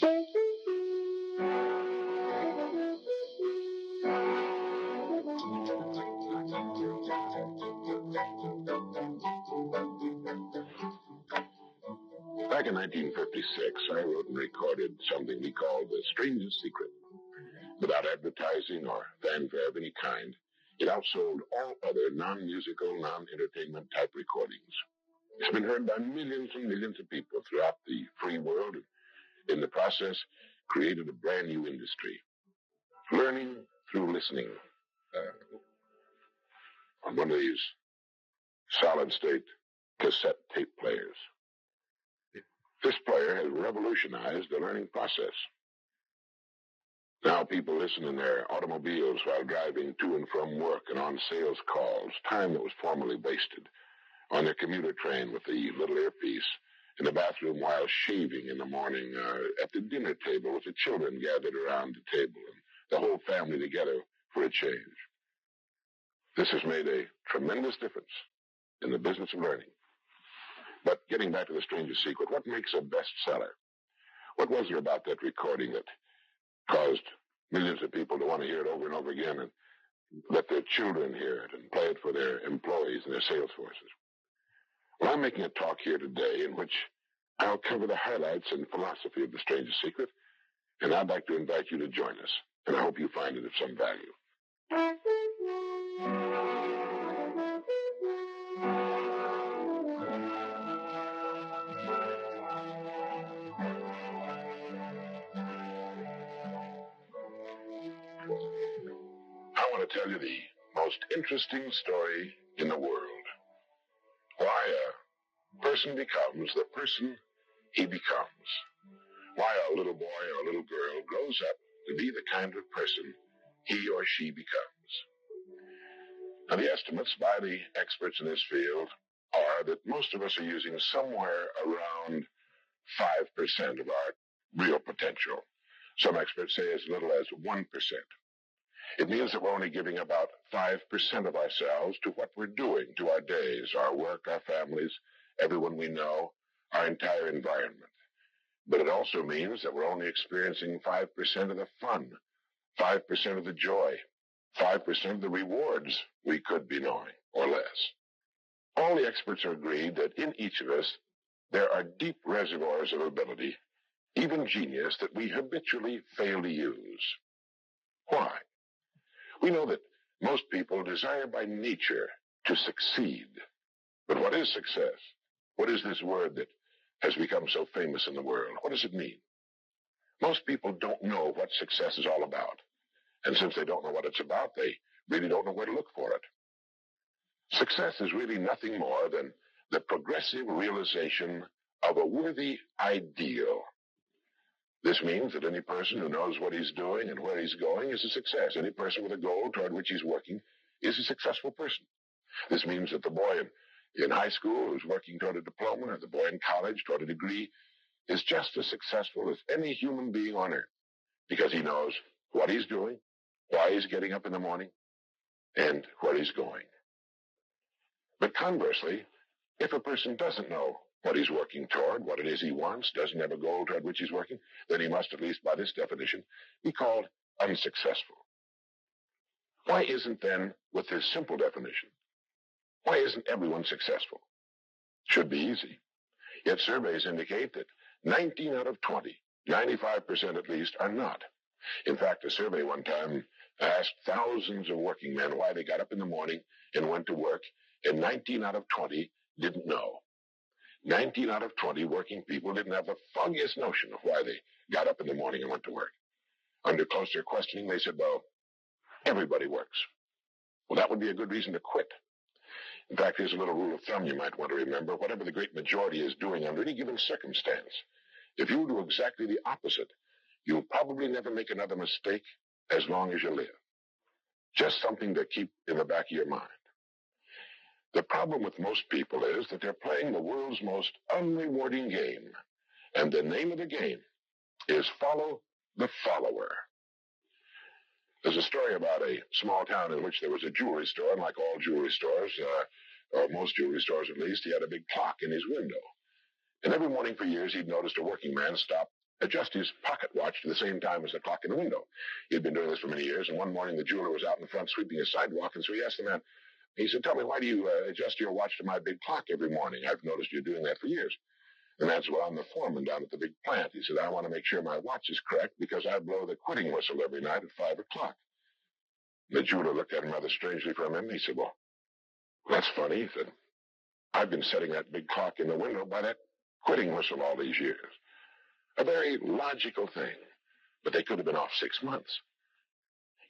Back in 1956, I wrote and recorded something we called The Strangest Secret. Without advertising or fanfare of any kind, it outsold all other non-musical, non-entertainment type recordings. It's been heard by millions and millions of people throughout the free world, and in the process, created a brand new industry. Learning through listening. On one of these solid-state cassette tape players. This player has revolutionized the learning process. Now people listen in their automobiles while driving to and from work and on sales calls, time that was formerly wasted, on their commuter train with the little earpiece, in the bathroom while shaving in the morning, at the dinner table with the children gathered around the table and the whole family together for a change. This has made a tremendous difference in the business of learning. But getting back to The Strangest Secret, what makes a bestseller? What was it about that recording that caused millions of people to want to hear it over and over again and let their children hear it and play it for their employees and their sales forces? Well, I'm making a talk here today in which I'll cover the highlights and philosophy of The Strangest Secret, and I'd like to invite you to join us, and I hope you find it of some value. I want to tell you the most interesting story in the world. Why a person becomes the person he becomes. Why a little boy or a little girl grows up to be the kind of person he or she becomes. Now, the estimates by the experts in this field are that most of us are using somewhere around 5% of our real potential. Some experts say as little as 1%. It means that we're only giving about 5% of ourselves to what we're doing, to our days, our work, our families, everyone we know, our entire environment. But it also means that we're only experiencing 5% of the fun, 5% of the joy, 5% of the rewards we could be knowing, or less. All the experts are agreed that in each of us, there are deep reservoirs of ability, even genius, that we habitually fail to use. Why? We know that most people desire by nature to succeed. But what is success? What is this word that has become so famous in the world? What does it mean? Most people don't know what success is all about. And since they don't know what it's about, they really don't know where to look for it. Success is really nothing more than the progressive realization of a worthy ideal. This means that any person who knows what he's doing and where he's going is a success. Any person with a goal toward which he's working is a successful person. This means that the boy in high school who's working toward a diploma, or the boy in college toward a degree, is just as successful as any human being on earth, because he knows what he's doing, why he's getting up in the morning, and where he's going. But conversely, if a person doesn't know what he's working toward, what it is he wants, doesn't have a goal toward which he's working, then he must, at least by this definition, be called unsuccessful. Why isn't then, with this simple definition, why isn't everyone successful? Should be easy. Yet surveys indicate that 19 out of 20, 95% at least, are not. In fact, a survey one time asked thousands of working men why they got up in the morning and went to work, and 19 out of 20 didn't know. 19 out of 20 working people didn't have the foggiest notion of why they got up in the morning and went to work. Under closer questioning, they said, well, everybody works. Well, that would be a good reason to quit. In fact, here's a little rule of thumb you might want to remember. Whatever the great majority is doing under any given circumstance, if you do exactly the opposite, you'll probably never make another mistake as long as you live. Just something to keep in the back of your mind. The problem with most people is that they're playing the world's most unrewarding game. And the name of the game is follow the follower. There's a story about a small town in which there was a jewelry store, and like all jewelry stores, or most jewelry stores at least, he had a big clock in his window. And every morning for years, he'd noticed a working man stop adjust his pocket watch to the same time as the clock in the window. He had been doing this for many years, and one morning the jeweler was out in front sweeping his sidewalk, and so he asked the man, he said, "Tell me, why do you adjust your watch to my big clock every morning? I've noticed you're doing that for years." The man said, "Well, I'm the foreman down at the big plant." He said, "I want to make sure my watch is correct because I blow the quitting whistle every night at 5 o'clock. The jeweler looked at him rather strangely for a minute. He said, "Well, that's funny." He said, "I've been setting that big clock in the window by that quitting whistle all these years." A very logical thing, but they could have been off 6 months.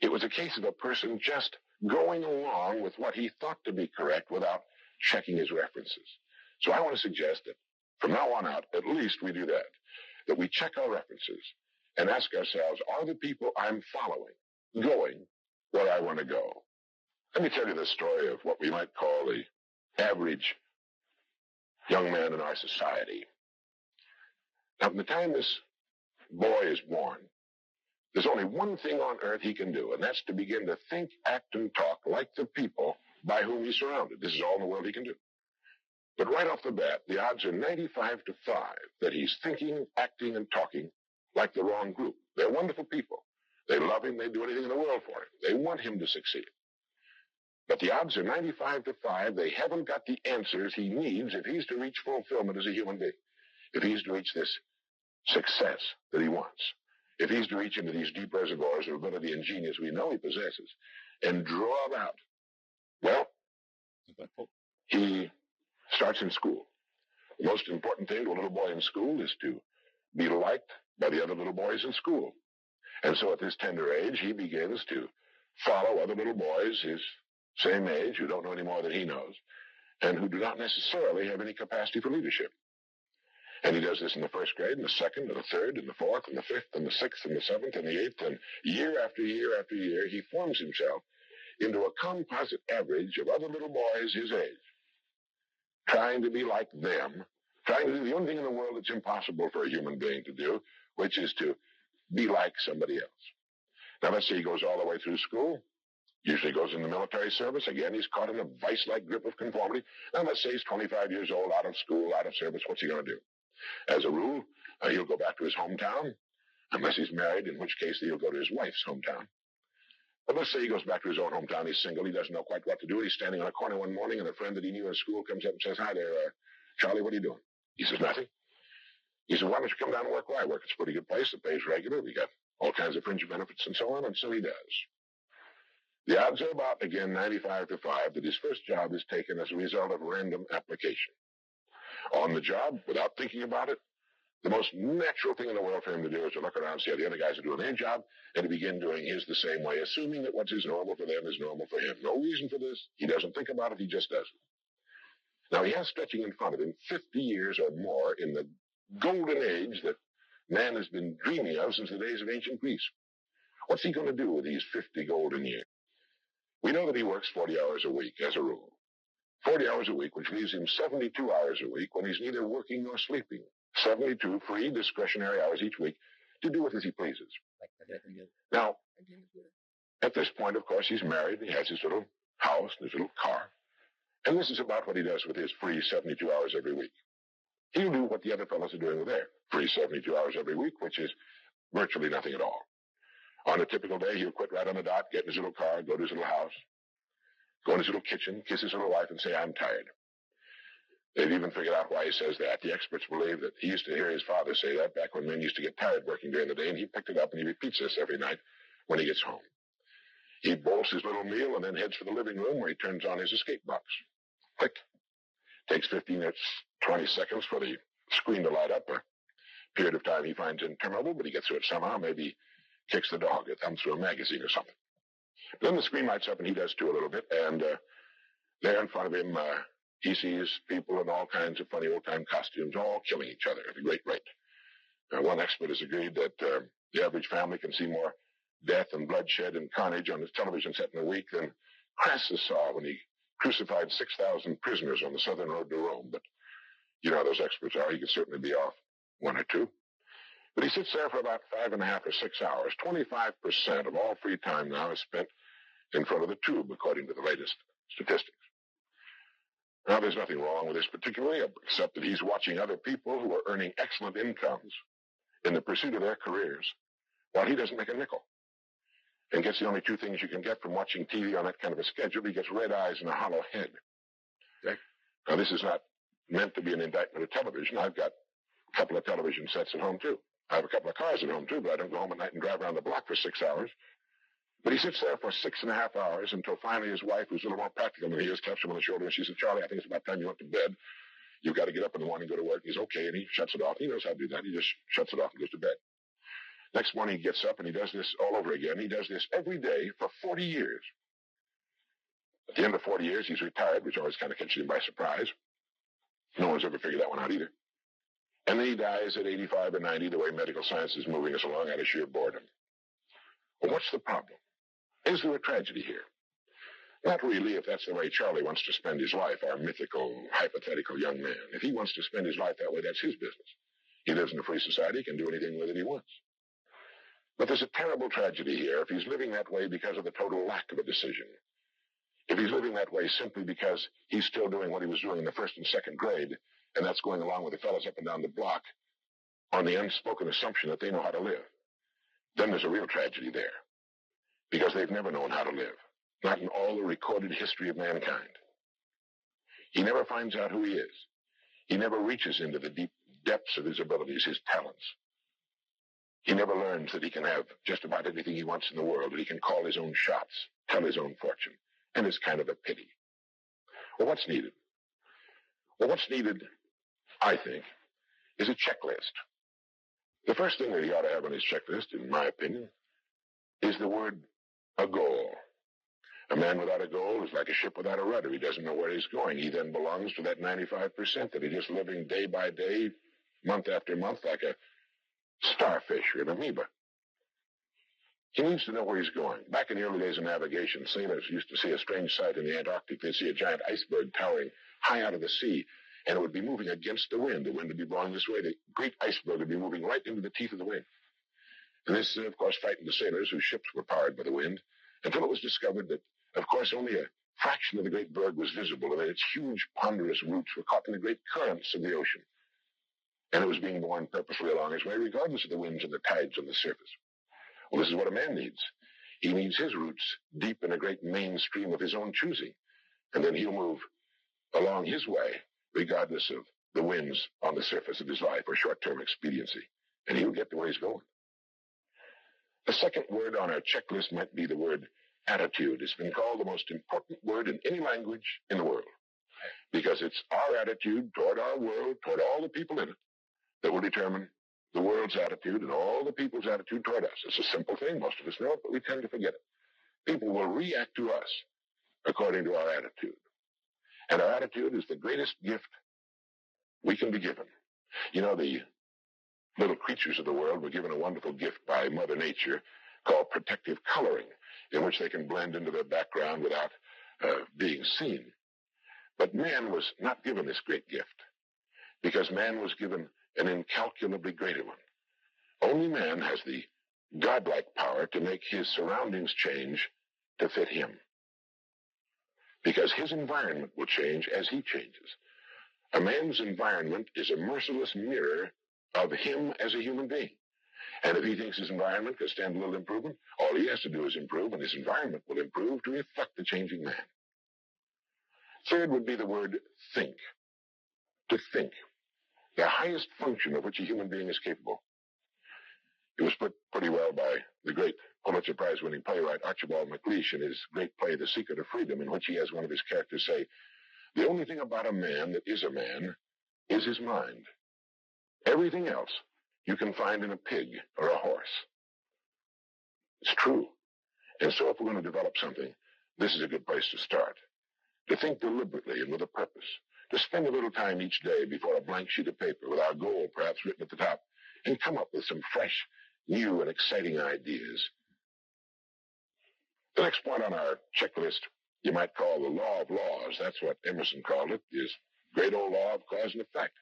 It was a case of a person just going along with what he thought to be correct without checking his references. So I want to suggest that from now on out, at least we do that we check our references and ask ourselves, are the people I'm following going where I want to go? Let me tell you the story of what we might call the average young man in our society. Now, from the time this boy is born, there's only one thing on earth he can do, and that's to begin to think, act, and talk like the people by whom he's surrounded. This is all in the world he can do. But right off the bat, the odds are 95 to 5 that he's thinking, acting, and talking like the wrong group. They're wonderful people. They love him. They do anything in the world for him. They want him to succeed. But the odds are 95 to 5 they haven't got the answers he needs if he's to reach fulfillment as a human being, if he's to reach this success that he wants, if he's to reach into these deep reservoirs of ability and genius we know he possesses and draw them out. Well, he starts in school. The most important thing to a little boy in school is to be liked by the other little boys in school. And so at this tender age, he begins to follow other little boys his same age who don't know any more than he knows and who do not necessarily have any capacity for leadership. And he does this in the first grade, and the second, and the third, and the fourth, and the fifth, and the sixth, and the seventh, and the eighth, and year after year after year, he forms himself into a composite average of other little boys his age, trying to be like them, trying to do the only thing in the world that's impossible for a human being to do, which is to be like somebody else. Now, let's say he goes all the way through school, usually goes in the military service. Again, he's caught in a vice-like grip of conformity. Now, let's say he's 25 years old, out of school, out of service. What's he going to do? As a rule, he'll go back to his hometown, unless he's married, in which case he'll go to his wife's hometown. But let's say he goes back to his own hometown. He's single. He doesn't know quite what to do. He's standing on a corner one morning, and a friend that he knew in school comes up and says, "Hi there, Charlie, what are you doing?" He says, "Nothing." He says, "Why don't you come down and work where I work? It's a pretty good place. It pays regular. We got all kinds of fringe benefits and so on." And so he does. The odds are about, again, 95 to 5 that his first job is taken as a result of random application. On the job, without thinking about it, the most natural thing in the world for him to do is to look around and see how the other guys are doing their job and to begin doing his the same way, assuming that what is normal for them is normal for him. No reason for this. He doesn't think about it. He just does it. Now, he has stretching in front of him 50 years or more in the golden age that man has been dreaming of since the days of ancient Greece. What's he going to do with these 50 golden years? We know that he works 40 hours a week as a rule. 40 hours a week, which leaves him 72 hours a week when he's neither working nor sleeping. 72 free discretionary hours each week to do with as he pleases. Now, at this point, of course, he's married. He has his little house, his little car. And this is about what he does with his free 72 hours every week. He'll do what the other fellows are doing with their free 72 hours every week, which is virtually nothing at all. On a typical day, he'll quit right on the dot, get in his little car, go to his little house, go in his little kitchen, kiss his little wife, and say, "I'm tired." They've even figured out why he says that. The experts believe that he used to hear his father say that back when men used to get tired working during the day, and he picked it up and he repeats this every night when he gets home. He bolts his little meal and then heads for the living room where he turns on his escape box. Click. Takes 15 minutes, 20 seconds for the screen to light up. A period of time he finds interminable, but he gets through it somehow. Maybe kicks the dog or thumbs through a magazine or something. Then the screen lights up and he does too a little bit, and there in front of him, he sees people in all kinds of funny old-time costumes, all killing each other at a great rate. One expert has agreed that the average family can see more death and bloodshed and carnage on his television set in a week than Crassus saw when he crucified 6,000 prisoners on the southern road to Rome. But you know how those experts are. He could certainly be off one or two. But he sits there for about 5.5 or 6 hours. 25% of all free time now is spent in front of the tube, according to the latest statistics. Now, there's nothing wrong with this particularly, except that he's watching other people who are earning excellent incomes in the pursuit of their careers, while he doesn't make a nickel and gets the only two things you can get from watching TV on that kind of a schedule. He gets red eyes and a hollow head. Okay? Now, this is not meant to be an indictment of television. I've got a couple of television sets at home, too. I have a couple of cars at home, too, but I don't go home at night and drive around the block for 6 hours. But he sits there for 6.5 hours until finally his wife, who's a little more practical than he is, taps him on the shoulder and she said, Charlie, I think it's about time you went to bed. You've got to get up in the morning and go to work. He's okay, and he shuts it off. He knows how to do that. He just shuts it off and goes to bed. Next morning he gets up and he does this all over again. He does this every day for 40 years. At the end of 40 years, he's retired, which always kind of catches him by surprise. No one's ever figured that one out either. And then he dies at 85 or 90, the way medical science is moving us along, out of sheer boredom. Well, what's the problem? Is there a tragedy here? Not really, if that's the way Charlie wants to spend his life, our mythical, hypothetical young man. If he wants to spend his life that way, that's his business. He lives in a free society, he can do anything with it he wants. But there's a terrible tragedy here if he's living that way because of the total lack of a decision. If he's living that way simply because he's still doing what he was doing in the first and second grade, and that's going along with the fellows up and down the block on the unspoken assumption that they know how to live, then there's a real tragedy there. Because they've never known how to live. Not in all the recorded history of mankind. He never finds out who he is. He never reaches into the deep depths of his abilities, his talents. He never learns that he can have just about anything he wants in the world, that he can call his own shots, tell his own fortune. And it's kind of a pity. Well, what's needed? Well, what's needed, I think, is a checklist. The first thing that he ought to have on his checklist, in my opinion, is the word a goal. A man without a goal is like a ship without a rudder. He doesn't know where he's going. He then belongs to that 95% that he's just living day by day, month after month, like a starfish or an amoeba. He needs to know where he's going. Back in the early days of navigation, sailors used to see a strange sight in the Antarctic. They'd see a giant iceberg towering high out of the sea, and it would be moving against the wind. The wind would be blowing this way. The great iceberg would be moving right into the teeth of the wind. And this, of course, frightened the sailors whose ships were powered by the wind, until it was discovered that, of course, only a fraction of the great berg was visible, and that its huge, ponderous roots were caught in the great currents of the ocean. And it was being borne purposely along its way, regardless of the winds and the tides on the surface. Well, this is what a man needs. He needs his roots deep in a great mainstream of his own choosing, and then he'll move along his way, regardless of the winds on the surface of his life or short-term expediency, and he'll get to where he's going. The second word on our checklist might be the word attitude. It's been called the most important word in any language in the world, because it's our attitude toward our world, toward all the people in it, that will determine the world's attitude and all the people's attitude toward us. It's a simple thing. Most of us know it, but we tend to forget it. People will react to us according to our attitude. And our attitude is the greatest gift we can be given. You know, the little creatures of the world were given a wonderful gift by Mother Nature called protective coloring, in which they can blend into their background without being seen. But man was not given this great gift, because man was given an incalculably greater one. Only man has the godlike power to make his surroundings change to fit him, because his environment will change as he changes. A man's environment is a merciless mirror of him as a human being. And if he thinks his environment can stand a little improvement, all he has to do is improve, and his environment will improve to reflect the changing man. Third would be the word think. To think. The highest function of which a human being is capable. It was put pretty well by the great Pulitzer Prize-winning playwright Archibald MacLeish in his great play, The Secret of Freedom, in which he has one of his characters say, the only thing about a man that is a man is his mind. Everything else you can find in a pig or a horse. It's true. And so if we're going to develop something, this is a good place to start. To think deliberately and with a purpose. To spend a little time each day before a blank sheet of paper with our goal perhaps written at the top, and come up with some fresh, new, and exciting ideas. The next point on our checklist you might call the law of laws. That's what Emerson called it, is great old law of cause and effect.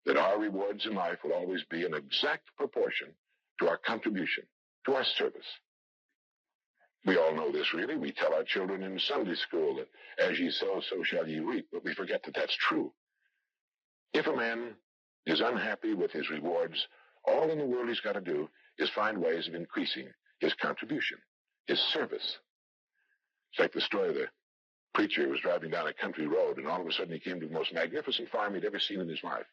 That our rewards in life will always be in exact proportion to our contribution, to our service. We all know this, really. We tell our children in Sunday school that as ye sow, so shall ye reap, but we forget that that's true. If a man is unhappy with his rewards All in the world he's got to do is find ways of increasing his contribution, his service. It's like the story of the preacher who was driving down a country road, and all of a sudden he came to the most magnificent farm he'd ever seen in his life.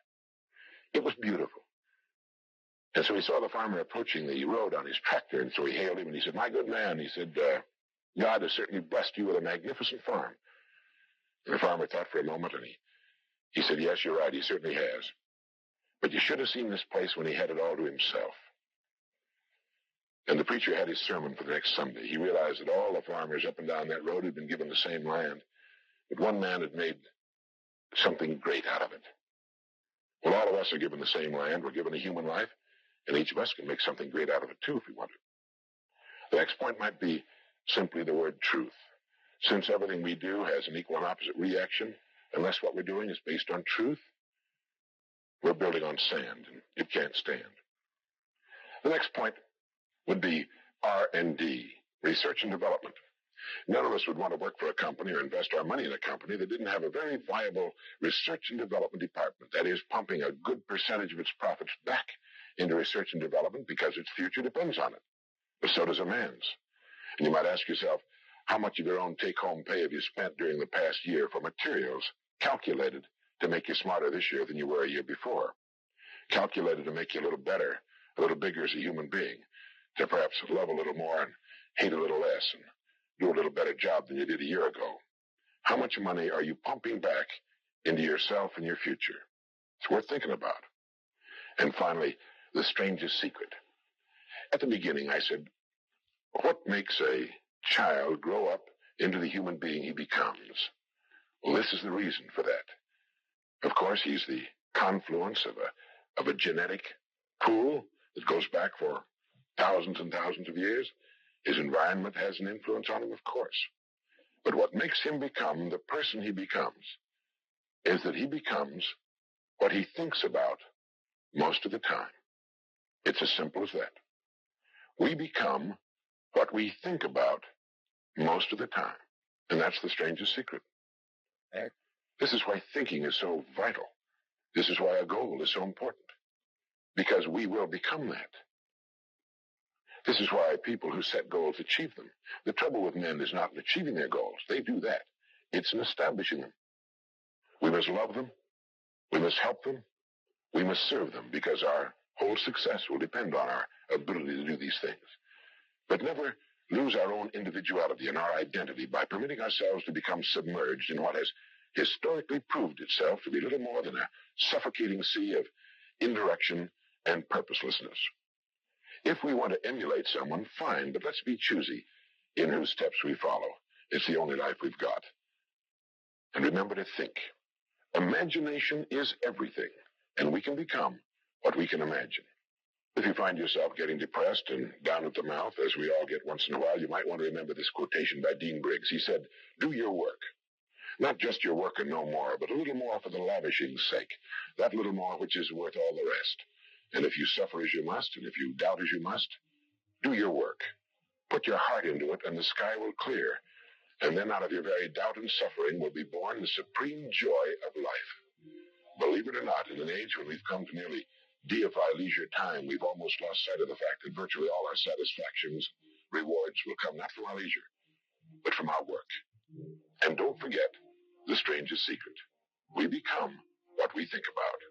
It was beautiful. And so he saw the farmer approaching the road on his tractor, and so he hailed him, and he said, "My good man," he said, "God has certainly blessed you with a magnificent farm." And the farmer thought for a moment, and he said, "Yes, you're right, he certainly has. But you should have seen this place when he had it all to himself." And the preacher had his sermon for the next Sunday. He realized that all the farmers up and down that road had been given the same land, but one man had made something great out of it. Well, all of us are given the same land. We're given a human life, and each of us can make something great out of it, too, if we want to. The next point might be simply the word truth. Since everything we do has an equal and opposite reaction, unless what we're doing is based on truth, we're building on sand, and it can't stand. The next point would be R&D, research and development. None of us would want to work for a company or invest our money in a company that didn't have a very viable research and development department, that is, pumping a good percentage of its profits back into research and development because its future depends on it. But so does a man's. And you might ask yourself, how much of your own take-home pay have you spent during the past year for materials calculated to make you smarter this year than you were a year before? Calculated to make you a little better, a little bigger as a human being, to perhaps love a little more and hate a little less and do a little better job than you did a year ago. How much money are you pumping back into yourself and your future? It's worth thinking about. And finally, the strangest secret. At the beginning, I said, what makes a child grow up into the human being he becomes? Well, this is the reason for that. Of course, he's the confluence of a genetic pool that goes back for thousands and thousands of years. His environment has an influence on him, of course. But what makes him become the person he becomes is that he becomes what he thinks about most of the time. It's as simple as that. We become what we think about most of the time. And that's the strangest secret. This is why thinking is so vital. This is why a goal is so important. Because we will become that. This is why people who set goals achieve them. The trouble with men is not in achieving their goals. They do that. It's in establishing them. We must love them. We must help them. We must serve them, because our whole success will depend on our ability to do these things. But never lose our own individuality and our identity by permitting ourselves to become submerged in what has historically proved itself to be little more than a suffocating sea of indirection and purposelessness. If we want to emulate someone, fine, but let's be choosy in whose steps we follow. It's the only life we've got. And remember to think. Imagination is everything, and we can become what we can imagine. If you find yourself getting depressed and down at the mouth, as we all get once in a while, you might want to remember this quotation by Dean Briggs. He said, "Do your work. Not just your work and no more, but a little more for the lavishing's sake. That little more which is worth all the rest. And if you suffer as you must, and if you doubt as you must, do your work. Put your heart into it, and the sky will clear. And then out of your very doubt and suffering will be born the supreme joy of life." Believe it or not, in an age when we've come to nearly deify leisure time, we've almost lost sight of the fact that virtually all our satisfactions, rewards, will come not from our leisure, but from our work. And don't forget the strangest secret. We become what we think about.